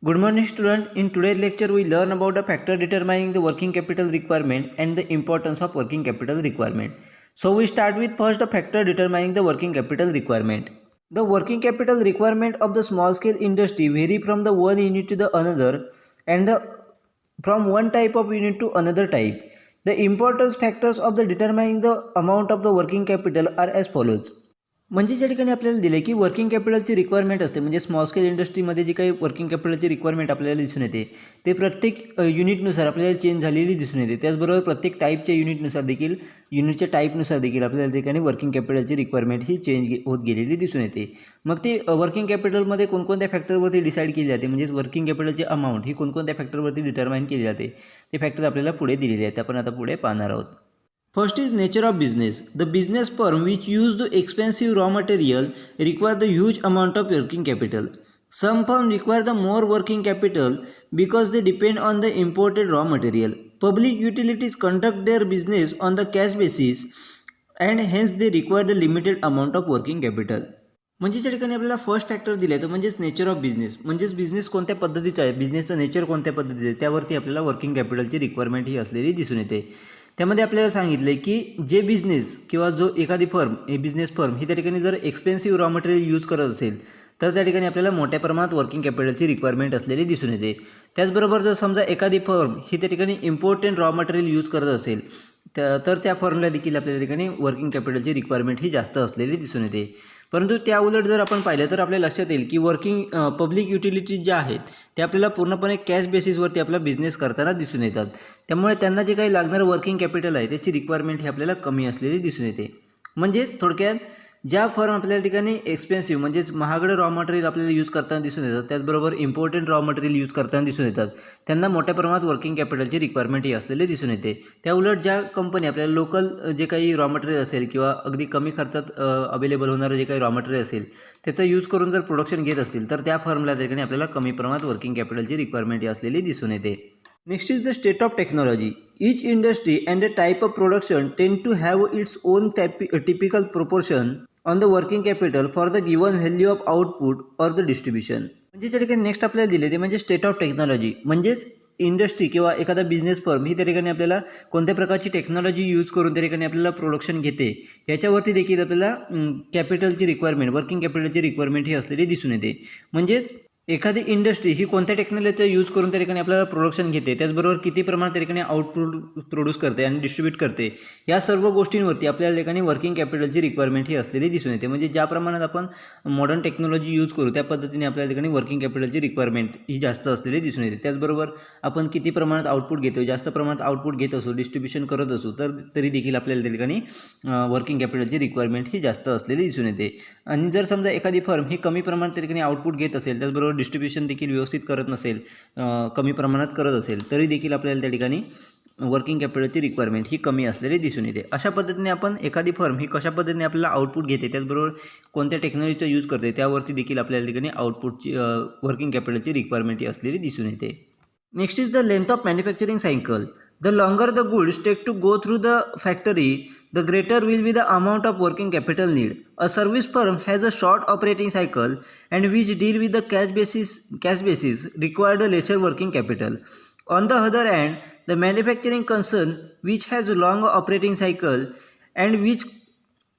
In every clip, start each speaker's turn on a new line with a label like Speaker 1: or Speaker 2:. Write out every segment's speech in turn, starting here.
Speaker 1: Good morning student. In today's lecture we learn about the factor determining the working capital requirement and the importance of working capital requirement. So we start with first the factor determining the working capital requirement. The working capital requirement of the small scale industry vary from the one unit to the another and from one type of unit to another type. The importance factors of the determining the amount of the working capital are as follows. म्हणजे ज्या ठिकाणी आपल्याला दिले की working कॅपिटलची requirement असते म्हणजे small scale इंडस्ट्रीमध्ये जी काही वर्किंग कॅपिटलची रिक्वायरमेंट आपल्याला दिसून येते ते प्रत्येक युनिटनुसार आपल्याला चेंज झालेली दिसून येते. त्याचबरोबर प्रत्येक टाईपच्या युनिटनुसार देखील युनिटच्या टाईपनुसार देखील आपल्याला ठिकाणी वर्किंग कॅपिटलची रिक्वायरमेंट ही चेंज होत गेलेली दिसून येते. मग ती वर्किंग कॅपिटलमध्ये कोणकोणत्या फॅक्टरवरती डिसाईड केली जाते म्हणजेच वर्किंग कॅपिटलची अमाऊंट ही कोणकोणत्या फॅक्टरवरती डिटरमाइन केली जाते ते फॅक्टर आपल्याला पुढे दिलेले आहेत. आपण आता पुढे पाहणार आहोत. First is nature of business. The business firm which use the expensive raw material require the huge amount of working capital. Some firms require the more working capital because they depend on the imported raw material. Public utilities conduct their business on the cash basis and hence they require the limited amount of working capital. म्हणजे ज्या ठिकाणी आपल्याला first factor दिले आहे तो म्हणजेच nature of business म्हणजेच business कोणत्या पद्धतीचा आहे बिझनेसचं नेचर कोणत्या पद्धतीचं आहे त्यावरती आपल्याला वर्किंग कॅपिटलची रिक्वायरमेंट ही असलेली दिसून येते. त्यामध्ये आपल्याला सांगितले की जे बिझनेस किंवा जो एखादी फर्म हे बिझनेस फर्म ही त्या ठिकाणी जर एक्सपेन्सिव्ह रॉ मटेरियल यूज करत असेल तर त्या ठिकाणी आपल्याला मोठ्या प्रमाणात वर्किंग कॅपिटलची रिक्वायरमेंट असलेली दिसून येते. त्याचबरोबर जर समजा एखादी फर्म ही त्या ठिकाणी इम्पॉर्टंट रॉ मटेरियल यूज करत असेल तर त्या फर्मला देखील आपल्या ठिकाणी वर्किंग कॅपिटलची रिक्वायरमेंट ही जास्त असलेली दिसून येते. परंतु त्या उलट जर आपण पाहिलं तर आपल्या लक्षात येईल की पब्लिक युटिलिटीज ज्या आहेत त्या आपल्याला पूर्णपणे कॅश बेसिसवरती आपला बिझनेस करताना दिसून येतात. त्यामुळे त्यांना जे काही लागणारं वर्किंग कॅपिटल आहे त्याची रिक्वायरमेंट ही आपल्याला कमी असलेली दिसून येते. म्हणजेच थोडक्यात ज्या फर्म आपल्या ठिकाणी एक्सपेन्सिव्ह म्हणजेच महागडं रॉ मटेरियल आपल्याला यूज करताना दिसून येतात त्याचबरोबर इम्पॉर्टंट रॉ मटेरियल यूज करताना दिसून येतात त्यांना मोठ्या प्रमाणात वर्किंग कॅपिटलची रिक्वायरमेंट ही असलेली दिसून येते. त्या उलट ज्या कंपनी आपल्याला लोकल जे काही रॉ मटेरियल असेल किंवा अगदी कमी खर्चात अवेलेबल होणारं जे काही रॉ मटेरियल असेल त्याचा यूज करून जर प्रोडक्शन घेत असतील तर त्या फर्मला त्या ठिकाणी आपल्याला कमी प्रमाणात वर्किंग कॅपिटलची रिक्वायरमेंट ही असलेली दिसून येते. Next is the state of technology. Each industry and a type of production tend to have its own typical proportion on the working capital for the given value of output or the distribution. म्हणजे त्या ठिकाणी next आपल्याला दिले ते म्हणजे state of technology म्हणजेच industry किंवा एखादा बिझनेस फर्म ही त्या ठिकाणी आपल्याला कोणत्या प्रकारची टेक्नॉलॉजी यूज करून त्या ठिकाणी आपल्याला प्रोडक्शन घेते याच्यावरती देखील आपल्याला कॅपिटलची रिक्वायरमेंट वर्किंग कॅपिटलची रिक्वायरमेंट ही असलेली दिसून येते. म्हणजेच एखादी इंडस्ट्री ही कोणत्या टेक्नॉलॉजीचा यूज करून त्या ठिकाणी आपल्याला प्रोडक्शन घेते त्याचबरोबर किती प्रमाणात त्या ठिकाणी आउटपुट प्रोड्यूस करते आणि डिस्ट्रीब्यूट करते या सर्व गोष्टींवरती आपल्याला त्या ठिकाणी वर्किंग कॅपिटलची रिक्वायरमेंट ही असलेली दिसून येते. म्हणजे ज्या प्रमाणात आपण मॉडर्न टेक्नॉलॉजी यूज करू त्या पद्धतीने आपल्या ठिकाणी वर्किंग कॅपिटलची रिक्वायरमेंट ही जास्त असलेली दिसून येते. त्याचबरोबर आपण किती प्रमाणात आउटपुट घेतो जास्त प्रमाणात आउटपुट घेत असू डिस्ट्रीब्युशन करत असू तर तरी देखील आपल्याला त्या ठिकाणी वर्किंग कॅपिटलची रिक्वायरमेंट ही जास्त असलेली दिसून येते. आणि जर समजा एखादी फर्म ही कमी प्रमाणात त्या ठिकाणी आउटपुट घेत असेल त्याचबरोबर डिस्ट्रीब्युशन देखील व्यवस्थित करत नसेल कमी प्रमाणात करत असेल तरी देखील आपल्याला त्या ठिकाणी वर्किंग कॅपिटलची रिक्वायरमेंट ही कमी असलेली दिसून येते. अशा पद्धतीने आपण एखादी फर्म ही कशा पद्धतीने आपल्याला आउटपुट घेते त्याचबरोबर कोणत्या टेक्नॉलॉजीचा यूज करते त्यावरती देखील आपल्याला ठिकाणी आउटपुटची वर्किंग कॅपिटलची रिक्वायरमेंट ही असलेली दिसून येते. Next is the length of manufacturing cycle. The longer the goods take to go through the factory, the greater will be the amount of working capital need. A service firm has a short operating cycle and which deal with the cash basis required a lesser working capital. On the other hand, the manufacturing concern which has a long operating cycle and which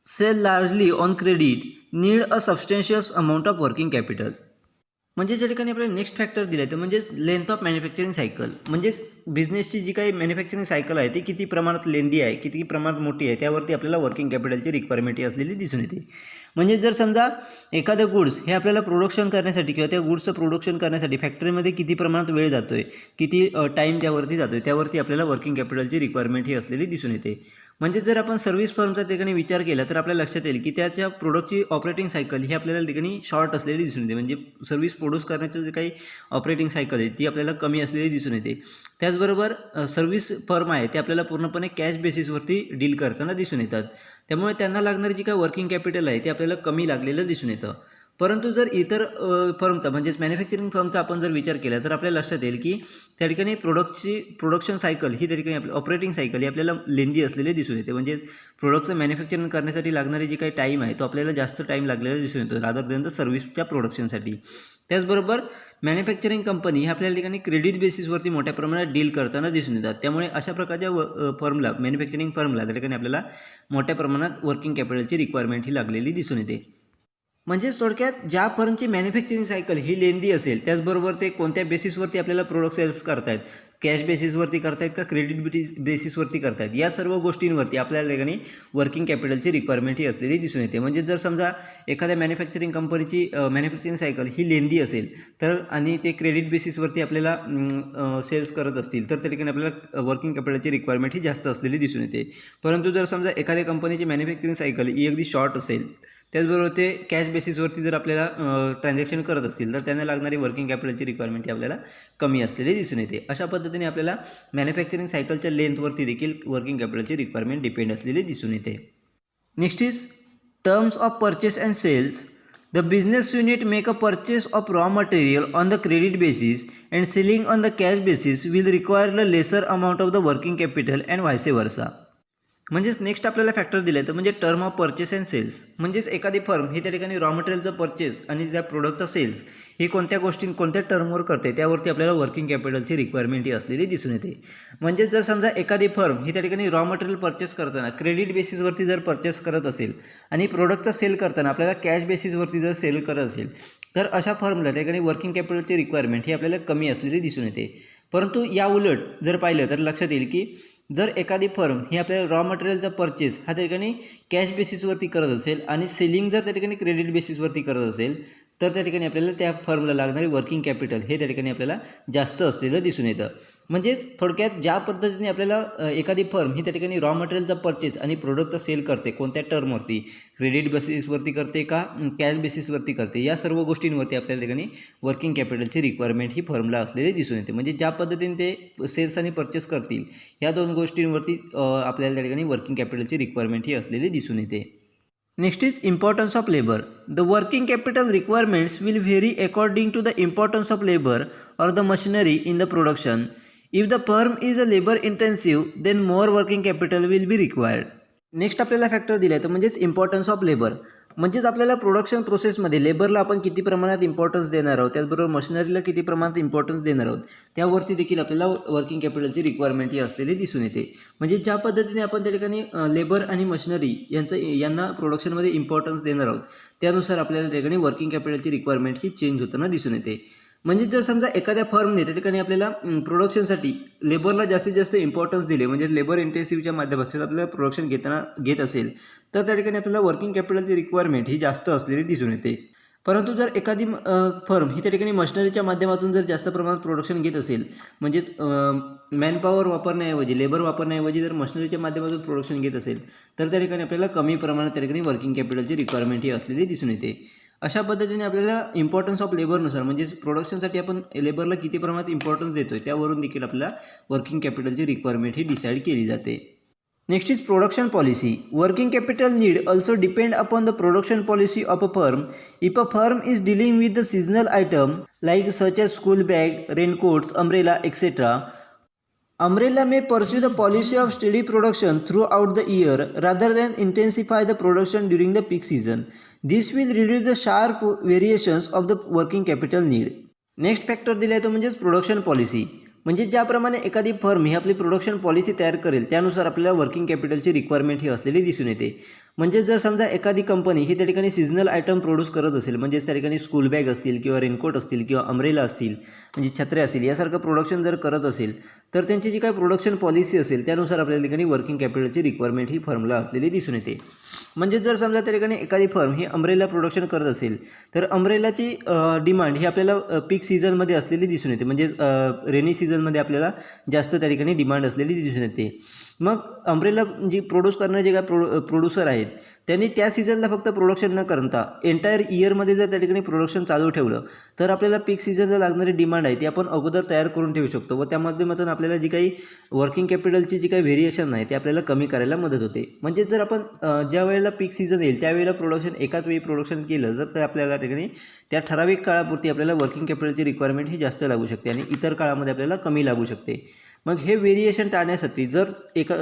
Speaker 1: sell largely on credit need a substantial amount of working capital. म्हणजे ज्या ठिकाणी आपल्याला next factor दिलं आहे ते म्हणजेच length of manufacturing cycle म्हणजेच बिझनेसची जी काही मॅन्युफॅक्चरिंग सायकल आहे ती किती प्रमाणात लेंदी आहे किती प्रमाणात मोठी आहे त्यावरती आपल्याला वर्किंग कॅपिटलची रिक्वायरमेंट ही असलेली दिसून येते. म्हणजे जर समजा एखादं गुड्स हे आपल्याला प्रोडक्शन करण्यासाठी किंवा त्या गुड्सचं प्रोडक्शन करण्यासाठी फॅक्टरीमध्ये किती प्रमाणात वेळ जातो आहे किती टाईम त्यावरती जातो आहे त्यावरती आपल्याला वर्किंग कॅपिटलची रिक्वायरमेंट ही असलेली दिसून येते. म्हणजे जर आपण सर्व्हिस फर्मचा ठिकाणी विचार केला तर आपल्याला लक्षात येईल की त्याच्या प्रोडक्टची ऑपरेटिंग सायकल ही आपल्याला ठिकाणी शॉर्ट असलेली दिसून येते. म्हणजे सर्व्हिस प्रोड्यूस करण्याचं जे काही ऑपरेटिंग सायकल आहे ती आपल्याला कमी असलेली दिसून येते. त्याचबरोबर सर्व्हिस फर्म आहे ते आपल्याला पूर्णपणे कॅश बेसिसवरती डील करताना दिसून येतात. त्यामुळे त्यांना लागणारी जी काही वर्किंग कॅपिटल आहे ते आपल्याला कमी लागलेलं दिसून येतं. परंतु जर इतर फर्मचा म्हणजेच मॅन्युफॅक्चरिंग फर्मचा आपण जर विचार केला तर आपल्याला लक्षात येईल की त्या ठिकाणी प्रोडक्शन सायकल ही त्या ठिकाणी आपली ऑपरेटिंग सायकल ही आपल्याला लेंदी असलेली दिसून येते. म्हणजे प्रोडक्टचं मॅन्युफॅक्चरिंग करण्यासाठी लागणारी जी काही टाईम आहे तो आपल्याला जास्त टाईम लागलेला दिसून येतो रादर दॅन द सर्व्हिसच्या प्रोडक्शनसाठी. त्याचबरोबर मॅन्युफॅक्चरिंग कंपनी ह्या आपल्याला ठिकाणी क्रेडिट बेसिसवरती मोठ्या प्रमाणात डील करताना दिसून येतात. त्यामुळे अशा प्रकारच्या फर्मला मॅन्युफॅक्चरिंग फर्मला त्या ठिकाणी आपल्याला मोठ्या प्रमाणात वर्किंग कॅपिटलची रिक्वायरमेंट ही लागलेली दिसून येते. म्हणजेच थोडक्यात ज्या फर्मची मॅन्युफॅक्चरिंग सायकल ही लेंदी असेल, त्याचबरोबर ते कोणत्या बेसिसवरती आपल्याला प्रोडक्ट सेल्स करतायत, कॅश बेसिसवरती करतायत का क्रेडिट बेसिसवरती करतायत, या सर्व गोष्टींवरती आपल्याला ठिकाणी वर्किंग कॅपिटलची रिक्वायरमेंट ही असलेली दिसून येते. म्हणजे जर समजा एखाद्या मॅन्युफॅक्चरिंग कंपनीची मॅन्युफॅक्चरिंग सायकल ही लेंदी असेल तर आणि ते क्रेडिट बेसिसवरती आपल्याला सेल्स करत असतील तर त्या ठिकाणी आपल्याला वर्किंग कॅपिटलची रिक्वायरमेंट ही जास्त असलेली दिसून येते. परंतु जर समजा एखाद्या कंपनीची मॅन्युफॅक्चरिंग सायकल ही अगदी शॉर्ट असेल, त्याचबरोबर ते कॅश बेसिसवरती जर आपल्याला ट्रान्झॅक्शन करत असतील तर त्यांना लागणारी वर्किंग कॅपिटलची रिक्वायरमेंट ही आपल्याला कमी असलेली दिसून येते. अशा पद्धतीने आपल्याला मॅन्युफॅक्चरिंग सायकलच्या लेंथवरती देखील वर्किंग कॅपिटलची रिक्वायरमेंट डिपेंड असलेली दिसून येते. Next is terms of purchase and sales. The business unit make a purchase of raw material on the credit basis and selling on the cash basis will require the lesser amount of the working capital and vice versa. म्हणजेच next आपल्याला factor दिलं आहे तर म्हणजे term of purchase and sales. म्हणजेच एखादी firm ही त्या ठिकाणी रॉ मटेरियलचं परचेस आणि त्या प्रोडक्टचा सेल्स ही कोणत्या टर्मवर करते त्यावरती आपल्याला वर्किंग कॅपिटलची रिक्वायरमेंट ही असलेली दिसून येते. म्हणजेच जर समजा एखादी फर्म ही त्या ठिकाणी रॉ मटेरियल परचेस करताना क्रेडिट बेसिसवरती जर परचेस करत असेल आणि प्रोडक्टचा सेल करताना आपल्याला कॅश बेसिसवरती जर सेल करत असेल तर अशा फर्मला त्या ठिकाणी वर्किंग कॅपिटलची रिक्वायरमेंट ही आपल्याला कमी असलेली दिसून येते. परंतु या उलट जर पाहिलं तर लक्षात येईल की जर एखादी फर्म ही आपल्याला रॉ मटेरियलचा परचेस हा त्या ठिकाणी कॅश बेसिसवरती करत असेल आणि सेलिंग जर त्या ठिकाणी क्रेडिट बेसिसवरती करत असेल तर त्या ठिकाणी आपल्याला त्या फर्मला लागणारी वर्किंग कॅपिटल हे त्या ठिकाणी आपल्याला जास्त असलेलं दिसून येतं. म्हणजेच थोडक्यात ज्या पद्धतीने आपल्याला एखादी फर्म ही त्या ठिकाणी रॉ मटेरियलचा परचेस आणि प्रोडक्टचा सेल करते, कोणत्या टर्मवरती, क्रेडिट बेसिसवरती करते का कॅश बेसिसवरती करते, या सर्व गोष्टींवरती आपल्याला ठिकाणी वर्किंग कॅपिटलची रिक्वायरमेंट ही फर्मला असलेली दिसून येते. म्हणजे ज्या पद्धतीने ते सेल्स आणि परचेस करतील ह्या दोन गोष्टींवरती आपल्याला त्या ठिकाणी वर्किंग कॅपिटलची रिक्वायरमेंट ही असलेली दिसून येते. Next is importance of labor. The working capital requirements will vary according to the importance of labor or the machinery in the production. If the firm is a labor intensive, then more working capital will be required. Next आपल्याला factor दिला आहे तर म्हणजेच importance of labour. म्हणजेच आपल्याला production प्रोसेसमध्ये लेबरला आपण किती प्रमाणात इम्पॉर्टन्स देणार आहोत, त्याचबरोबर मशिनरीला किती प्रमाणात इम्पॉर्टन्स देणार आहोत, त्यावरती देखील आपल्याला वर्किंग कॅपिटलची रिक्वायरमेंट ही असलेली दिसून येते. म्हणजे ज्या पद्धतीने आपण त्या ठिकाणी लेबर आणि मशिनरी यांना प्रोडक्शनमध्ये इम्पॉर्टन्स देणार आहोत त्यानुसार आपल्याला त्या ठिकाणी वर्किंग कॅपिटलची रिक्वायरमेंट ही चेंज होताना दिसून येते. म्हणजे जर समजा एखाद्या फर्मने त्या ठिकाणी आपल्याला प्रोडक्शनसाठी लेबरला जास्तीत जास्त इम्पॉर्टन्स दिले, म्हणजे लेबर इंटेन्सिव्हच्या माध्यमातून आपल्याला प्रोडक्शन घेत असेल तर त्या ठिकाणी आपल्याला वर्किंग कॅपिटलची रिक्वायरमेंट ही जास्त असलेली दिसून येते. परंतु जर एखादी फर्म ही त्या ठिकाणी मशिनरीच्या माध्यमातून जर जास्त प्रमाणात प्रोडक्शन घेत असेल, म्हणजेच मॅनपॉवर वापरण्याऐवजी लेबर वापरण्याऐवजी जर मशिनरीच्या माध्यमातून प्रोडक्शन घेत असेल तर त्या ठिकाणी आपल्याला कमी प्रमाणात त्या ठिकाणी वर्किंग कॅपिटलची रिक्वायरमेंट ही असलेली दिसून येते. अशा पद्धतीने आपल्याला इम्पॉर्टन्स ऑफ लेबरनुसार म्हणजेच प्रोडक्शनसाठी आपण लेबरला किती प्रमाणात इम्पॉर्टन्स देतो आहे त्यावरून देखील आपल्याला वर्किंग कॅपिटलची रिक्वायरमेंट ही डिसाईड केली जाते. Next is production policy. Working capital need also depend upon the production policy of a firm. If a firm is dealing with the seasonal item like such as school bag, raincoats, umbrella etcetera, Umbrella may pursue the policy of steady production throughout the year rather than intensify the production during the peak season. This will reduce the sharp variations of the working capital need. Next factor दिला आहे तो म्हणजेच production policy. म्हणजे ज्याप्रमाणे एखादी firm ही आपली production policy तयार करेल त्यानुसार आपल्याला वर्किंग कॅपिटलची रिक्वायरमेंट ही असलेली दिसून येते. म्हणजे जर समजा एखादी कंपनी ही त्या ठिकाणी सीजनल आयटम प्रोड्यूस करत असेल, म्हणजेच त्या ठिकाणी स्कूल बॅग असतील किंवा रेनकोट असतील किंवा अम्ब्रेला असतील, म्हणजे छत्र्या असतील, यासारखं प्रोडक्शन जर करत असेल तर त्यांची जी काही प्रोडक्शन पॉलिसी असेल त्यानुसार आपल्या ठिकाणी वर्किंग कॅपिटलची रिक्वायरमेंट ही फर्मला असलेली दिसून येते. म्हणजे जर समजा त्या ठिकाणी एखादी फर्म ही अम्ब्रेला प्रोडक्शन करत असेल तर अम्ब्रेलाची डिमांड ही आपल्याला पीक सीझनमध्ये असलेली दिसून येते, म्हणजे रेनी सीझनमध्ये आपल्याला जास्त त्या ठिकाणी डिमांड असलेली दिसून येते. मग अम्ब्रेला जी प्रोड्यूस करणारे जे काय प्रोड्युसर आहेत त्यांनी त्या सीझनला फक्त प्रोडक्शन न करता एंटायर इयरमध्ये जर त्या ठिकाणी प्रोडक्शन चालू ठेवलं तर आपल्याला पीक सीझनला लागणारी डिमांड आहे ती आपण अगोदर तयार करून ठेवू शकतो व त्या माध्यमातून आपल्याला जी काही वर्किंग कॅपिटलची जी काही व्हेरिएशन आहे ते आपल्याला कमी करायला मदत होते. म्हणजे जर आपण ज्या वेळेला पीक सीझन येईल त्यावेळेला प्रोडक्शन एकाच वेळी प्रोडक्शन केलं जर तर आपल्याला ठिकाणी त्या ठराविक काळापुरती आपल्याला वर्किंग कॅपिटलची रिक्वायरमेंट ही जास्त लागू शकते आणि इतर काळामध्ये आपल्याला कमी लागू शकते. मग हे व्हेरिएशन टाळण्यासाठी जर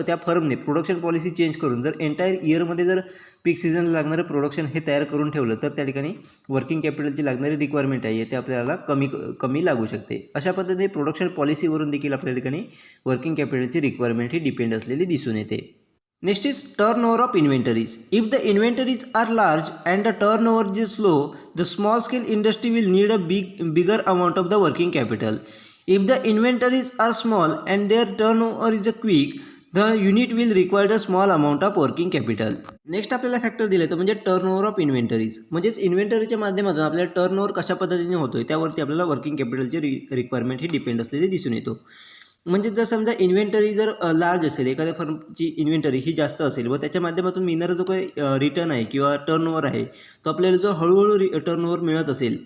Speaker 1: त्या फर्मने प्रोडक्शन पॉलिसी चेंज करून जर एंटायर इयरमध्ये जर पीक सीझनला लागणारं प्रोडक्शन हे तयार करून ठेवलं तर त्या ठिकाणी वर्किंग कॅपिटलची लागणारी रिक्वायरमेंट आहे ते आपल्याला कमी लागू शकते. अशा पद्धतीने प्रोडक्शन पॉलिसीवरून देखील आपल्या ठिकाणी वर्किंग कॅपिटलची रिक्वायरमेंट ही डिपेंड असलेली दिसून येते. Next is turnover of inventories. If the inventories are large and the turnover is low, the small scale industry will need a bigger amount of the working capital. If the inventories are small and their turnover is quick, the unit will require a small amount of working capital. Next आपल्याला factor दिले तर म्हणजे turnover of inventories. म्हणजेच इन्व्हेंटरीच्या माध्यमातून आपल्याला turnover कशा पद्धतीने होतोय त्यावरती आपल्याला वर्किंग कॅपिटलची रिक्वायरमेंट ही डिपेंड असलेली दिसून येतो. म्हणजे जर समजा इन्व्हेंटरी जर लार्ज असेल, एखाद्या फर्मची इन्व्हेंटरी ही जास्त असेल व त्याच्या माध्यमातून मिळणारा जो काही रिटर्न आहे किंवा टर्नओव्हर आहे तो आपल्याला जो हळूहळू टर्नओव्हर मिळत असेल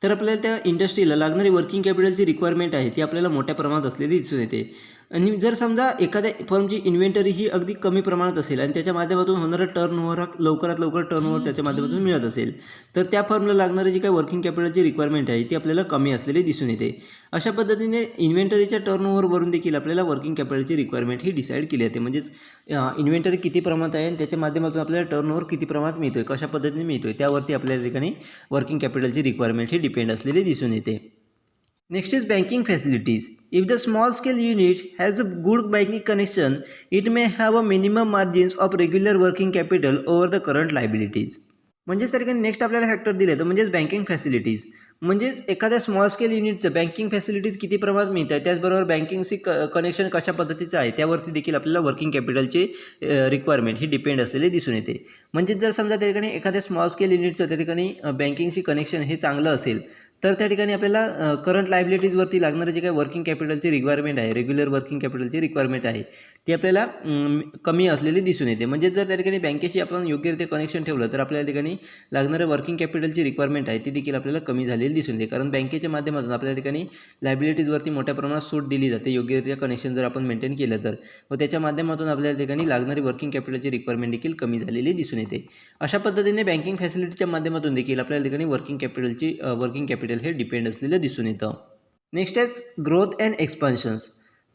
Speaker 1: तर आपल्याला त्या इंडस्ट्रीला लागणारी वर्किंग कॅपिटलची रिक्वायरमेंट आहे ती आपल्याला मोठ्या प्रमाणात असलेली दिसून येते. आणि जर समजा एखाद्या फर्मची इन्व्हेंटरी ही अगदी कमी प्रमाणात असेल आणि त्याच्या माध्यमातून होणारं टर्नओव्हर लवकरात लवकर टर्नओव्हर त्याच्या माध्यमातून मिळत असेल तर त्या फर्मला लागणारी जी काही वर्किंग कॅपिटलची रिक्वायरमेंट आहे ती आपल्याला कमी असलेली दिसून येते. अशा पद्धतीने इन्व्हेंटरीच्या टर्नओव्हरवरून देखील आपल्याला वर्किंग कॅपिटलची रिक्वायरमेंट ही डिसाईड केली जाते. म्हणजेच इन्व्हेंटरी किती प्रमाणात आहे आणि त्याच्या माध्यमातून आपल्याला टर्नओव्हर किती प्रमाणात मिळतोय, कशा पद्धतीने मिळतोय त्यावरती आपल्या ठिकाणी वर्किंग कॅपिटलची रिक्वायरमेंट ही डिपेंड असलेली दिसून येते. Next is banking facilities. If the small scale unit has a good banking connection, it may have a minimum margins of regular working capital over the current liabilities. म्हणजेच त्या ठिकाणी next आपल्याला factor दिले तर म्हणजेच बँकिंग फॅसिलिटीज. म्हणजेच एखाद्या small scale युनिटचं banking facilities किती प्रमाणात मिळत आहे त्याचबरोबर बँकिंगशी कनेक्शन कशा पद्धतीचं आहे त्यावरती देखील आपल्याला वर्किंग कॅपिटलची रिक्वायरमेंट ही डिपेंड असलेली दिसून येते. म्हणजेच जर समजा त्या ठिकाणी एखाद्या स्मॉल स्केल युनिटचं त्या ठिकाणी बँकिंगशी कनेक्शन हे चांगलं असेल तर त्या ठिकाणी आपल्याला करंट लायबिलिटीजवरती लागणारे जे काही वर्किंग कॅपिटलची रिक्वायरमेंट आहे, रेग्युलर वर्किंग कॅपिटलची रिक्वायरमेंट आहे ती आपल्याला कमी असलेली दिसून येते. म्हणजे जर त्या ठिकाणी बँकेशी आपण योग्यरित्या कनेक्शन ठेवलं तर आपल्या ठिकाणी लागणारं वर्किंग कॅपिटलची रिक्वायरमेंट आहे ती देखील आपल्याला कमी झालेली दिसून येते. कारण बँकेच्या माध्यमातून आपल्या ठिकाणी लायबिलिटीजवरती मोठ्या प्रमाणात सूट दिली जाते योग्यरित्या कनेक्शन जर आपण मेंटेन केलं तर, व त्याच्या माध्यमातून आपल्या ठिकाणी लागणारी वर्किंग कॅपिटलची रिक्वायरमेंट देखील कमी झालेली दिसून येते. अशा पद्धतीने बँकिंग फॅसिलिटीच्या माध्यमातून देखील आपल्या ठिकाणी वर्किंग कॅपिटल हे डिपेंड असलेलं दिसून येतं. Next is growth and expansions.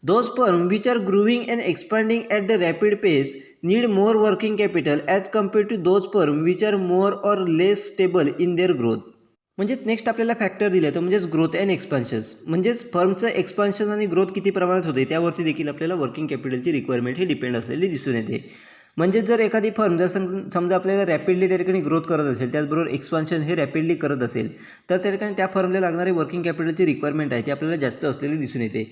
Speaker 1: Those firms which are growing and expanding at the rapid pace need more working capital as compared to those firms which are more or less stable in their growth. म्हणजेच next आपल्याला factor दिले तर म्हणजेच growth and एक्सपान्शन्स. म्हणजेच फर्मचं expansion आणि growth किती प्रमाणात होते त्यावरती देखील आपल्याला वर्किंग कॅपिटलची रिक्वायरमेंट ही डिपेंड असलेली दिसून येते. म्हणजे जर एखादी फर्म जर समजा आपल्याला रॅपिडली त्या ठिकाणी ग्रोथ करत असेल त्याचबरोबर एक्सपान्शन हे रॅपिडली करत असेल तर त्या ठिकाणी त्या फर्मला लागणारी वर्किंग कॅपिटलची रिक्वायरमेंट आहे ती आपल्याला जास्त असलेली दिसून येते.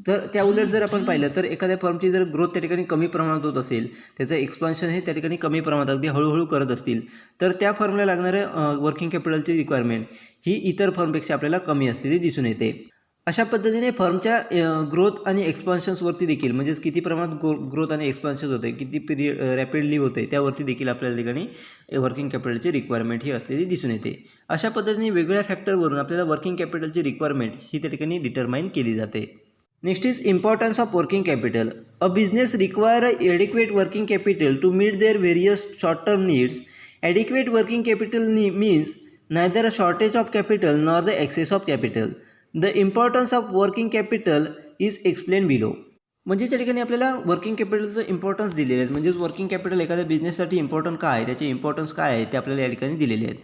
Speaker 1: तर त्या उलट जर आपण पाहिलं तर एखाद्या फर्मची जर ग्रोथ त्या ठिकाणी कमी प्रमाणात होत असेल, त्याचं एक्सपान्शन हे त्या ठिकाणी कमी प्रमाणात अगदी हळूहळू करत असतील तर त्या फर्मला लागणाऱ्या वर्किंग कॅपिटलची रिक्वायरमेंट ही इतर फर्मपेक्षा आपल्याला कमी असलेली दिसून येते. अशा पद्धतीने फर्मच्या ग्रोथ आणि एक्सपान्शन्सवरती देखील म्हणजेच किती प्रमाणात ग्रोथ आणि एक्सपान्शन होते, किती रॅपिडली होते त्यावरती देखील आपल्या ठिकाणी वर्किंग कॅपिटलची रिक्वायरमेंट ही असलेली दिसून येते. अशा पद्धतीने वेगवेगळ्या फॅक्टरवरून आपल्याला वर्किंग कॅपिटलची रिक्वायरमेंट ही त्या ठिकाणी डिटरमाइन केली जाते. Next is importance of working capital. A business require adequate working capital to meet their various short-term needs. Adequate working capital means neither a shortage of capital nor the excess of capital. The importance of working capital is explained below. म्हणजे त्या ठिकाणी आपल्याला working कॅपिटलचं importance दिलेले आहेत. म्हणजेच working capital एखाद्या बिझनेससाठी important काय आहे, त्याचे इम्पॉर्टन्स काय आहे ते आपल्याला या ठिकाणी दिलेले आहेत.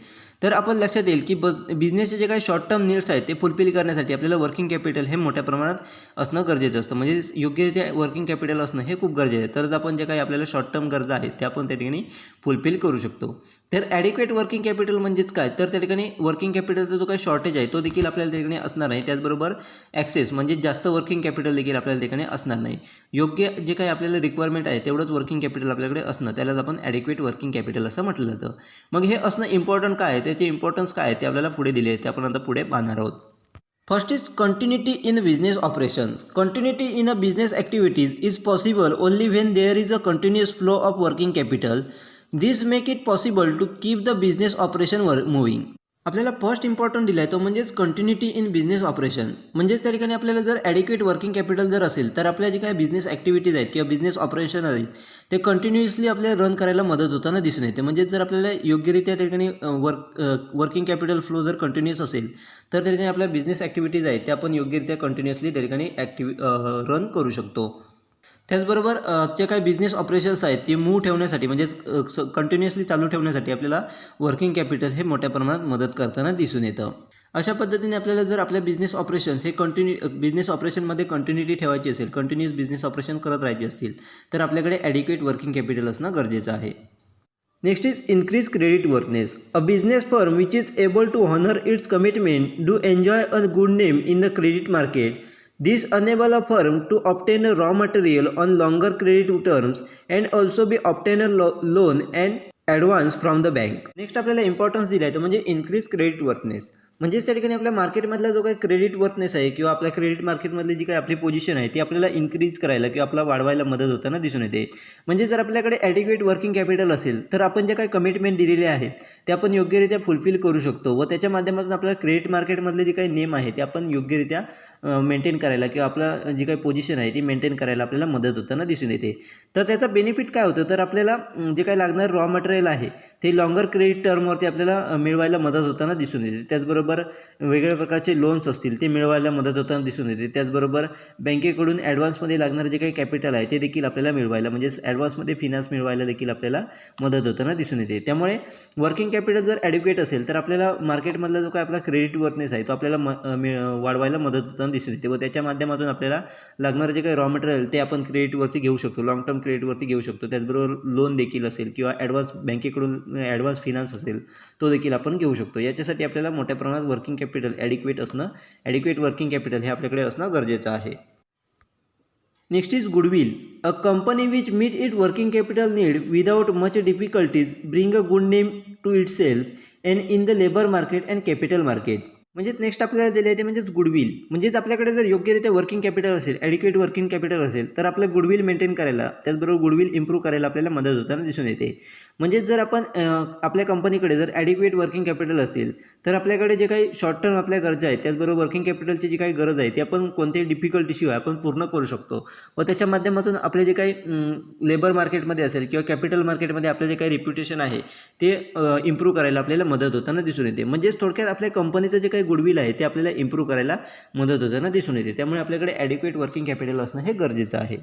Speaker 1: तर आपण लक्षात येईल की बिझनेसचे जे काही शॉर्ट टर्म नीड्स आहेत ते फुलफिल करण्यासाठी आपल्याला वर्किंग कॅपिटल हे मोठ्या प्रमाणात असणं गरजेचं असतं. म्हणजे योग्यरित्या वर्किंग कॅपिटल असणं हे खूप गरजेचं आहे. तरच आपण जे काही आपल्याला शॉर्ट टर्म गरजा आहेत त्या आपण त्या ठिकाणी फुलफिल करू शकतो. तर ॲडिक्वेट वर्किंग कॅपिटल म्हणजेच काय, तर त्या ठिकाणी वर्किंग कॅपिटलचा जो काही शॉर्टेज आहे तो देखील आपल्याला त्या ठिकाणी असणार नाही. त्याचबरोबर ॲक्सेस म्हणजे जास्त वर्किंग कॅपिटल देखील आपल्याला त्या ठिकाणी असणार नाही. योग्य जे काही आपल्याला रिक्वायरमेंट आहे तेवढंच वर्किंग कॅपिटल आपल्याकडे असणं त्यालाच आपण ॲडिक्वेट वर्किंग कॅपिटल असं म्हटलं जातं. मग हे असणं इम्पॉर्टंट काय आहे, त्याचे इम्पॉर्टन्स काय आहे ते आपल्याला पुढे दिले आहे ते आपण आता पुढे पाहणार आहोत. First is continuity in business operations. Continuity in a business activities is possible only when there is a continuous flow of working capital. This make it possible to keep the business operation moving. आपल्याला first important दिला आहे तो म्हणजेच continuity in business operation. म्हणजेच त्या ठिकाणी आपल्याला जर ॲडिक्वेट वर्किंग कॅपिटल जर असेल तर आपल्या जे काही बिझनेस ॲक्टिव्हिटीज आहेत किंवा बिझनेस ऑपरेशन आहेत ते कंटिन्युअसली आपल्याला रन करायला मदत होताना दिसून येते. म्हणजेच जर आपल्याला योग्यरित्या त्या ठिकाणी वर्किंग कॅपिटल फ्लो जर कंटिन्युअस असेल तर त्या ठिकाणी आपल्या बिझनेस ॲक्टिव्हिटीज आहेत त्या आपण योग्यरित्या कंटिन्युअसली त्या ठिकाणी रन करू शकतो. त्याचबरोबर जे काही बिझनेस ऑपरेशन्स आहेत ते मूव्ह ठेवण्यासाठी म्हणजेच कंटिन्युअसली चालू ठेवण्यासाठी आपल्याला वर्किंग कॅपिटल हे मोठ्या प्रमाणात मदत करताना दिसून येतं. अशा पद्धतीने आपल्याला जर आपल्या बिझनेस ऑपरेशन हे बिझनेस ऑपरेशनमध्ये कंटिन्युटी ठेवायची असेल, कंटिन्युअस बिझनेस ऑपरेशन करत राहायचे असतील तर आपल्याकडे ॲडिक्वेट वर्किंग कॅपिटल असणं गरजेचं आहे. Next is increase credit worthiness. A business firm which is able to honour its commitment do enjoy a good name in the credit market. This enable a firm to obtain a raw material on longer credit terms and also be obtain a loan and advance from the bank. Next आपल्याला importance दिला आहे तो म्हणजे increase credit वर्थनेस. म्हणजेच त्या ठिकाणी आपल्या मार्केटमधला जो काही क्रेडिट वर्थनेस आहे किंवा आपल्या क्रेडिट मार्केटमधली जी काही आपली पोझिशन आहे ती आपल्याला इन्क्रीज करायला किंवा आपला वाढवायला मदत होताना दिसून येते. म्हणजे जर आपल्याकडे ॲडिक्वेट वर्किंग कॅपिटल असेल तर आपण जे काही कमिटमेंट दिलेले आहेत ते आपण योग्यरित्या फुलफिल करू शकतो व त्याच्या माध्यमातून आपल्याला क्रेडिट मार्केटमधले जे काही नेम आहे ते आपण योग्यरित्या मेंटेन करायला किंवा आपला जी काही पोझिशन आहे ती मेंटेन करायला आपल्याला मदत होताना दिसून येते. तर त्याचा बेनिफिट काय होतं तर आपल्याला जे काही लागणार रॉ मटेरियल आहे ते लॉंगर क्रेडिट टर्मवरती आपल्याला मिळवायला मदत होताना दिसून येते. त्याचबरोबर वेगवेगळ्या प्रकारचे लोन्स असतील ते मिळवायला मदत होताना दिसून येते. त्याचबरोबर बँकेकडून ॲडव्हान्समध्ये लागणारे जे काही कॅपिटल आहे ते देखील आपल्याला मिळवायला म्हणजेच ॲडव्हान्समध्ये फिनान्स मिळवायला देखील आपल्याला मदत होताना दिसून येते. त्यामुळे वर्किंग कॅपिटल जर ॲडिक्वेट असेल तर आपल्याला मार्केटमधला जो काही आपला क्रेडिट वर्थनेस आहे तो आपल्याला वाढवायला मदत होताना दिसून येते व त्याच्या माध्यमातून आपल्याला लागणारं जे काही रॉ मटेरियल ते आपण क्रेडिटवरती घेऊ शकतो, लॉंग टर्म क्रेडिटवरती घेऊ शकतो. त्याचबरोबर लोन देखील असेल किंवा बँकेकडून ॲडव्हान्स फिनान्स असेल तो देखील आपण घेऊ शकतो. याच्यासाठी आपल्याला मोठ्या प्रमाणात working capital adequate working capital हे आपल्याकडे असणं गरजेचं आहे. Next is goodwill. A company which meet it working capital need without much difficulties bring a good name to itself and in the labour market and capital market. म्हणजेच next आपल्याला दिले आहे ते म्हणजेच गुडविल. म्हणजेच आपल्याकडे जर योग्यरित्या वर्किंग कॅपिटल असेल, ॲडिक्वेट वर्किंग कॅपिटल असेल तर आपलं गुडविल मेंटेन करायला त्याचबरोबर गुडविल इम्प्रूव्ह करायला आपल्याला मदत होताना दिसून येते. म्हणजेच जर आपण आपल्या कंपनीकडे जर ॲडिक्वेट वर्किंग कॅपिटल असेल तर आपल्याकडे जे काही शॉर्ट टर्म आपल्या गरजा आहेत त्याचबरोबर वर्किंग कॅपिटलची जी काही गरज आहे ती आपण कोणत्याही डिफिकल्टीशिवाय आपण पूर्ण करू शकतो व त्याच्या माध्यमातून आपले जे काही लेबर मार्केटमध्ये असेल किंवा कॅपिटल मार्केटमध्ये आपलं जे काही रेप्युटेशन आहे ते इम्प्रूव्ह करायला आपल्याला मदत होताना दिसून येते. म्हणजेच थोडक्यात आपल्या कंपनीचं जे काही गुडविल आहे ते आपल्याला इम्प्रूव्ह करायला मदत होताना दिसून येते. त्यामुळे आपल्याकडे ॲडिक्वेट वर्किंग कॅपिटल असणं हे गरजेचं आहे.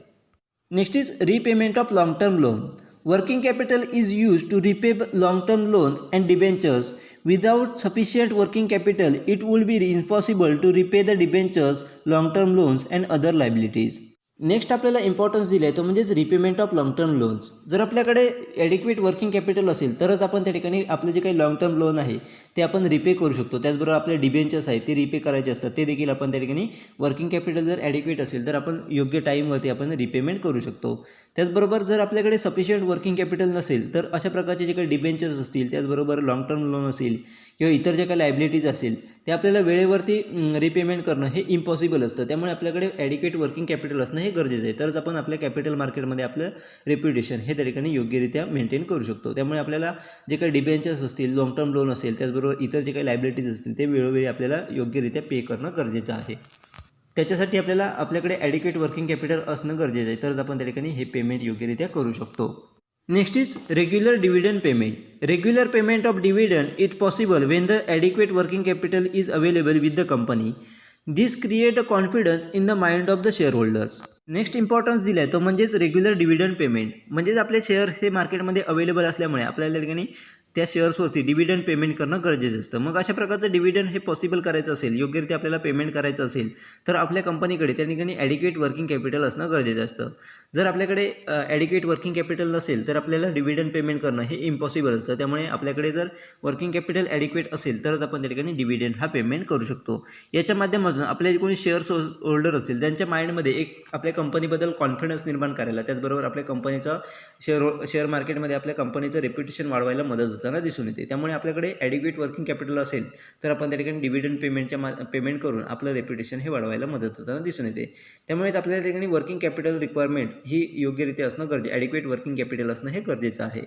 Speaker 1: Next is repayment of long term loan. Working capital is used to repay long-term loans and debentures. Without sufficient working capital, it would be impossible to repay the debentures, long-term loans and other liabilities. Next आपल्याला importance दिला आहे तो म्हणजेच repayment of long term loans. जर आपल्याकडे adequate working capital असेल तरच आपण त्या ठिकाणी आपले जे काही लॉंग टर्म लोन आहे ते आपण रिपे करू शकतो. त्याचबरोबर आपले डिबेंचर्स आहेत ते रिपे करायचे असतात ते देखील आपण त्या ठिकाणी वर्किंग कॅपिटल जर ॲडिक्वेट असेल तर आपण योग्य टाईमवरती आपण रिपेमेंट करू शकतो. त्याचबरोबर जर आपल्याकडे सफिशियंट वर्किंग कॅपिटल नसेल तर अशा प्रकारचे जे काही डिबेंचर्स असतील त्याचबरोबर लॉंग टर्म लोन असेल किंवा इतर ज्या काही लायबिलिटीज असेल ते आपल्याला वेळेवरती रिपेमेंट करणं हे इम्पॉसिबल असतं. त्यामुळे आपल्याकडे ॲडिक्वेट वर्किंग कॅपिटल असणं हे गरजेचं आहे. तरच आपण आपल्या कॅपिटल मार्केटमध्ये आपलं रेप्युटेशन हे त्या ठिकाणी योग्यरित्या मेंटेन करू शकतो. त्यामुळे आपल्याला जे काही डिबेंचर्स असतील, लॉंग टर्म लोन असेल त्याचबरोबर इतर जे काही लायबिलिटीज असतील ते वेळोवेळी आपल्याला योग्यरित्या पे करणं गरजेचं आहे. त्याच्यासाठी आपल्याकडे ॲडिक्वेट वर्किंग कॅपिटल असणं गरजेचं आहे. तरच आपण त्या ठिकाणी हे पेमेंट योग्यरित्या करू शकतो. Next is regular dividend payment. Regular payment of dividend is possible Wien the adequate working capital is available with the company. This create a confidence in the mind of the share holders. Next importance दिला आहे तो म्हणजेच regular dividend payment. म्हणजेच आपले share हे मार्केटमध्ये available असल्यामुळे आपल्याला त्या ठिकाणी त्या शेअर्सवरती डिव्हिडंड पेमेंट करणं गरजेचं असतं. मग अशा प्रकारचं डिव्हिडंड हे पॉसिबल करायचं असेल, योग्यरित्या आपल्याला पेमेंट करायचं असेल तर आपल्या कंपनीकडे त्या ठिकाणी ॲडिक्वेट वर्किंग कॅपिटल असणं गरजेचं असतं. जर आपल्याकडे ॲडिक्वेट वर्किंग कॅपिटल नसेल तर आपल्याला डिव्हिडंड पेमेंट करणं हे इम्पॉसिबल असतं. त्यामुळे आपल्याकडे जर वर्किंग कॅपिटल ॲडिक्वेट असेल तरच आपण त्या ठिकाणी डिव्हिडंड हा पेमेंट करू शकतो. याच्या माध्यमातून आपले कोणी शेअर्स होल्डर असतील त्यांच्या माइंडमध्ये एक आपल्या कंपनीबद्दल कॉन्फिडन्स निर्माण करायला त्याचबरोबर आपल्या कंपनीचं शेअर मार्केटमध्ये आपल्या कंपनीचं रेप्युटेशन वाढवायला मदत होताना दिसून येते. त्यामुळे आपल्याकडे ॲडिक्वेट वर्किंग कॅपिटल असेल तर आपण त्या ठिकाणी डिव्हिडंड पेमेंट करून आपलं रेप्युटेशन हे वाढवायला मदत होताना दिसून येते. त्यामुळे आपल्या ठिकाणी वर्किंग कॅपिटल रिक्वायरमेंट ही योग्यरित्या असणं ॲडिक्वेट वर्किंग कॅपिटल असणं हे गरजेचं आहे.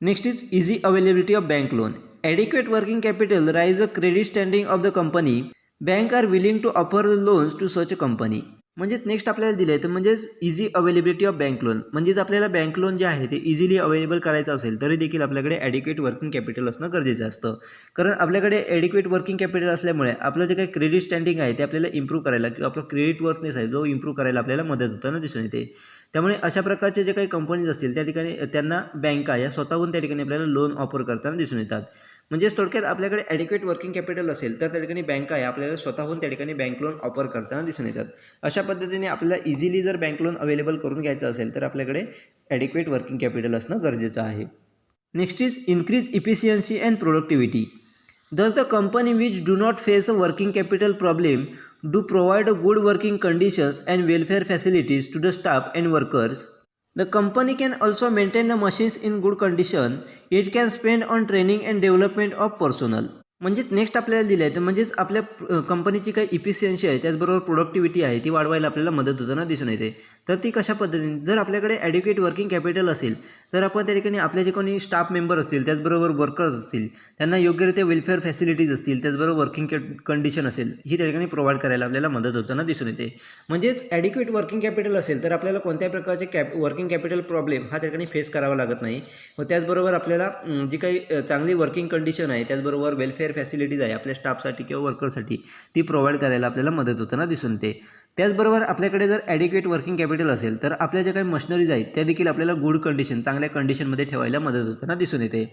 Speaker 1: Next is easy availability of bank loan. Adequate working capital raise a credit standing of the company. Bank are willing to offer loans to such a company. म्हणजेच next आपल्याला दिलं आहे तर म्हणजेच easy availability of bank loan. म्हणजेच आपल्याला bank loan जे आहे ते इझिली अवेलेबल करायचं असेल तरी देखील आपल्याकडे ॲडिक्वेट वर्किंग कॅपिटल असणं गरजेचं असतं. कारण आपल्याकडे ॲडिक्वेट वर्किंग कॅपिटल असल्यामुळे आपलं जे काही क्रेडिट स्टँडिंग आहे ते आपल्याला इम्प्रूव्ह करायला किंवा आपलं क्रेडिट वर्थनेस आहे जो इम्प्रूव्ह करायला आपल्याला मदत होताना दिसून येते. त्यामुळे अशा प्रकारचे जे काही कंपनीज असतील त्या ठिकाणी त्यांना बँका या स्वतःहून त्या ठिकाणी आपल्याला लोन ऑफर करताना दिसून येतात. म्हणजेच थोडक्यात आपल्याकडे ॲडिक्वेट वर्किंग कॅपिटल असेल तर त्या ठिकाणी बँका आहे आपल्याला स्वतःहून त्या ठिकाणी बँक लोन ऑफर करताना दिसून येतात. अशा पद्धतीने आपल्याला इझिली जर बँक लोन अवेलेबल करून घ्यायचं असेल तर आपल्याकडे ॲडिक्वेट वर्किंग कॅपिटल असणं गरजेचं आहे. Next is increase efficiency and productivity. Thus, the company which do not face a working capital problem do provide a good working conditions and welfare facilities to the staff and workers. The company can also maintain the machines in good condition. It can spend on training and development of personnel. म्हणजेच next आपल्याला दिलं आहे तर म्हणजेच आपल्या कंपनीची काही efficiency आहे त्याचबरोबर प्रोडक्टिव्हिटी आहे ती वाढवायला आपल्याला मदत होताना दिसून येते. तर ती कशा पद्धतीने जर आपल्याकडे ॲडिक्वेट वर्किंग कॅपिटल असेल तर आपण त्या ठिकाणी आपले जे कोणी स्टाफ मेंबर असतील त्याचबरोबर वर्कर्स असतील त्यांना योग्यरित्या वेलफेअर फॅसिलिटीज असतील त्याचबरोबर वर्किंग कंडिशन असेल ही त्या ठिकाणी प्रोव्हाइड करायला आपल्याला मदत होताना दिसून येते. म्हणजेच ॲडिक्वेट वर्किंग कॅपिटल असेल तर आपल्याला कोणत्याही प्रकारचे वर्किंग कॅपिटल प्रॉब्लेम हा त्या ठिकाणी फेस करावा लागत नाही व त्याचबरोबर आपल्याला जी काही चांगली वर्किंग कंडिशन आहे त्याचबरोबर वेलफेअर फॅसिलिटीज आहे आपल्या स्टाफसाठी किंवा वर्करसाठी ती प्रोव्हाइड करायला आपल्याला मदत होताना दिसून येते. त्याचबरोबर आपल्याकडे जर ॲडिक्वेट वर्किंग कॅपिटल असेल तर आपल्या ज्या काही मशिनरीज आहेत त्या देखील आपल्याला गुड कंडिशन चांगल्या कंडिशनमध्ये ठेवायला मदत होताना दिसून येते.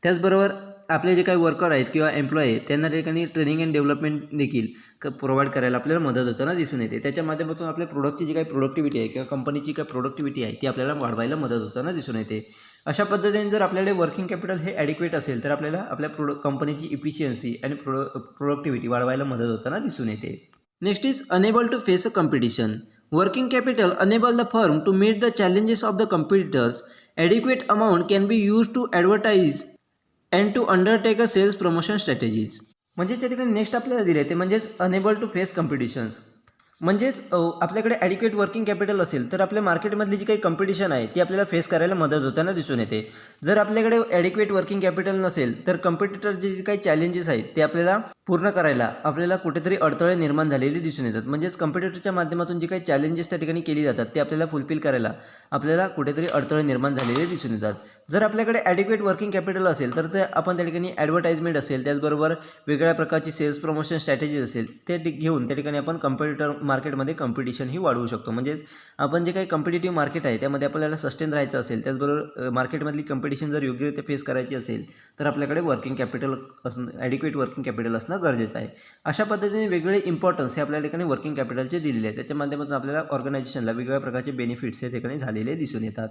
Speaker 1: त्याचबरोबर आपले जे काही वर्कर आहेत किंवा एम्प्लॉई आहेत त्यांना त्या ठिकाणी ट्रेनिंग अँड डेव्हलपमेंट देखील प्रोव्हाइड करायला आपल्याला मदत होताना दिसून येते. त्याच्या माध्यमातून आपल्या प्रोडक्टची जी काही प्रोडक्टिव्हिटी आहे किंवा कंपनीची काही प्रोडक्टिव्हिटी आहे ती आपल्याला वाढवायला मदत होताना दिसून येते. अशा पद्धतीने जर आपल्याकडे वर्किंग कॅपिटल हे ॲडिक्वेट असेल तर आपल्याला आपल्या कंपनीची इफिशियन्सी आणि प्रोडक्टिव्हिटी वाढवायला मदत होताना दिसून येते. Next is enable to face a competition. Working capital enable the firm to meet the challenges of the competitors. Adequate amount can be use to advertise and to undertake a sales promotion strategies. म्हणजे त्या ठिकाणी next आपल्याला दिले ते म्हणजेच enable to face competitions. म्हणजेच आपल्याकडे adequate working capital असेल तर आपल्या मार्केटमधली जी काही कॉम्पिटिशन आहे ती आपल्याला फेस करायला मदत होताना दिसून येते. जर आपल्याकडे ॲडिक्वेट वर्किंग कॅपिटल नसेल तर कॉम्पिटिटरचे जे काही चॅलेंजेस आहेत ते आपल्याला पूर्ण करायला आपल्याला कुठेतरी अडथळे निर्माण झालेले दिसून येतात. म्हणजेच कॉम्पिटिटरच्या माध्यमातून जे काही चॅलेंजेस त्या ठिकाणी केली जातात ते आपल्याला फुलफिल करायला आपल्याला कुठेतरी अडथळे निर्माण झालेले दिसून येतात. जर आपल्याकडे ॲडिक्वेट वर्किंग कॅपिटल असेल तर ते आपण त्या ठिकाणी ॲडव्हर्टाइजमेंट असेल त्याचबरोबर वेगळ्या प्रकारची सेल्स प्रमोशन स्ट्रॅटेजी असेल ते घेऊन त्या ठिकाणी आपण कॉम्पिटिटर मार्केटमध्ये कॉम्पिटिशन ही वाढवू शकतो. म्हणजेच आपण जे काही कॉम्पिटिटिव्ह मार्केट आहे त्यामध्ये आपल्याला सस्टेन राहायचं असेल त्याचबरोबर मार्केटमधली कॉम्पिटिशन जर योग्यरित्या फेस करायची असेल तर आपल्याकडे वर्किंग कॅपिटल असणं ॲडिक्वेट वर्किंग कॅपिटल असणं गरजेचं आहे. अशा पद्धतीने वेगवेगळे इम्पॉर्टन्स हे आपल्या ठिकाणी वर्किंग कॅपिटलचे दिलेले आहेत. त्याच्या माध्यमातून आपल्याला ऑर्गनायझेशनला वेगवेगळ्या प्रकारचे बेनिफिट्स या ठिकाणी झालेले दिसून येतात.